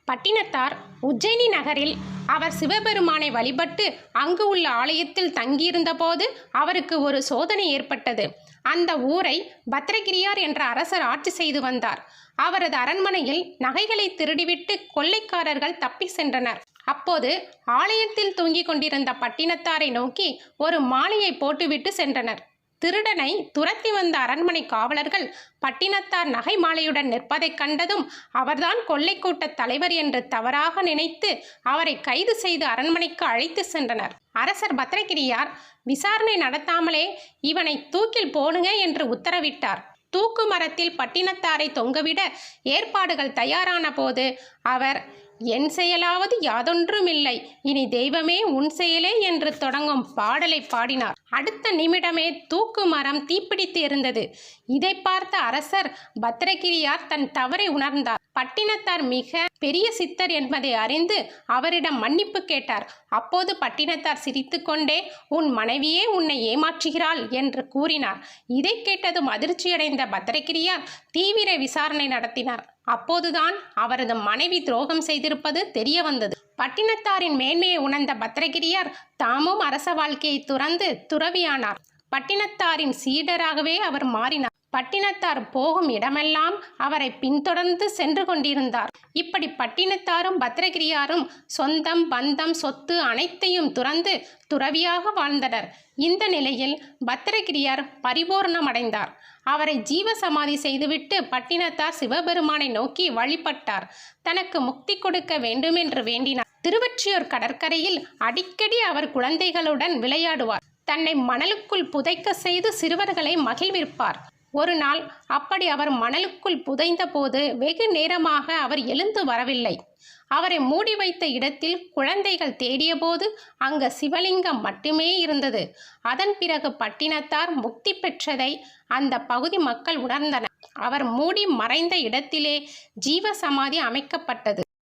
பட்டினத்தார் உஜ்ஜயினி நகரில் அவர் சிவபெருமானை வழிபட்டு அங்கு உள்ள ஆலயத்தில் தங்கியிருந்தபோது அவருக்கு ஒரு சோதனை ஏற்பட்டது. அந்த ஊரை பத்ரகிரியார் என்ற அரசர் ஆட்சி செய்து வந்தார். அவரது அரண்மனையில் நகைகளை திருடிவிட்டு கொள்ளைக்காரர்கள் தப்பி சென்றனர். அப்போது ஆலயத்தில் தூங்கிக் கொண்டிருந்த பட்டினத்தாரை நோக்கி ஒரு மாலையை போட்டுவிட்டு சென்றனர். திருடனை துரத்தி வந்த அரண்மனை காவலர்கள் பட்டினத்தார் நகை மாலையுடன் நிற்பதைக் கண்டதும் அவர்தான் கொள்ளை கூட்ட தலைவர் என்று தவறாக நினைத்து அவரை கைது செய்து அரண்மனைக்கு அழைத்து சென்றனர். அரசர் பத்ரகிரியார் விசாரணை நடத்தாமலே இவனை தூக்கில் போடுங்க என்று உத்தரவிட்டார். தூக்கு மரத்தில் பட்டினத்தாரை தொங்கவிட ஏற்பாடுகள் தயாரான போது அவர் என் செயலாவது யாதொன்றுமில்லை, இனி தெய்வமே உன் செயலே என்று தொடங்கும் பாடலை பாடினார். அடுத்த நிமிடமே தூக்கு மரம் தீப்பிடித்து இருந்தது. இதை பார்த்த அரசர் பத்ரகிரியார் தன் தவறை உணர்ந்தார். பட்டினத்தார் மிக பெரிய சித்தர் என்பதை அறிந்து அவரிடம் மன்னிப்பு கேட்டார். அப்போது பட்டினத்தார் சிரித்துக்கொண்டே உன் மனைவியே உன்னை ஏமாற்றுகிறாள் என்று கூறினார். இதை கேட்டதும் அதிர்ச்சியடைந்த பத்ரகிரியார் தீவிர விசாரணை நடத்தினார். அப்போதுதான் அவரது மனைவி துரோகம் செய்திருப்பது தெரிய வந்தது. பட்டினத்தாரின் மேன்மையை உணர்ந்த பத்ரகிரியார் தாமும் அரச வாழ்க்கையை துறந்து துறவியானார். பட்டினத்தாரின் சீடராகவே அவர் மாறினார். பட்டினத்தார் போகும் இடமெல்லாம் அவரை பின்தொடர்ந்து சென்று கொண்டிருந்தார். இப்படி பட்டினத்தாரும் பத்ரகிரியாரும் சொந்தம் பந்தம் சொத்து அனைத்தையும் துறந்து துறவியாக வாழ்ந்தனர். இந்த நிலையில் பத்ரகிரியார் பரிபூர்ணமடைந்தார். அவரை ஜீவசமாதி செய்துவிட்டு பட்டினத்தார் சிவபெருமானை நோக்கி வழிபட்டார். தனக்கு முக்தி கொடுக்க வேண்டுமென்று வேண்டினார். திருவொற்றியூர் கடற்கரையில் அடிக்கடி அவர் குழந்தைகளுடன் விளையாடுவார். தன்னை மணலுக்குள் புதைக்க செய்து சிறுவர்களை மகிழ்விப்பார். ஒரு நாள் அப்படி அவர் மணலுக்குள் புதைந்த போது வெகு நேரமாக அவர் எழுந்து வரவில்லை. அவரை மூடி வைத்த இடத்தில் குழந்தைகள் தேடிய போது அங்கு சிவலிங்கம் மட்டுமே இருந்தது. அதன் பிறகு பட்டினத்தார் முக்தி பெற்றதை அந்த பகுதி மக்கள் உணர்ந்தனர். அவர் மூடி மறைந்த இடத்திலே ஜீவசமாதி அமைக்கப்பட்டது.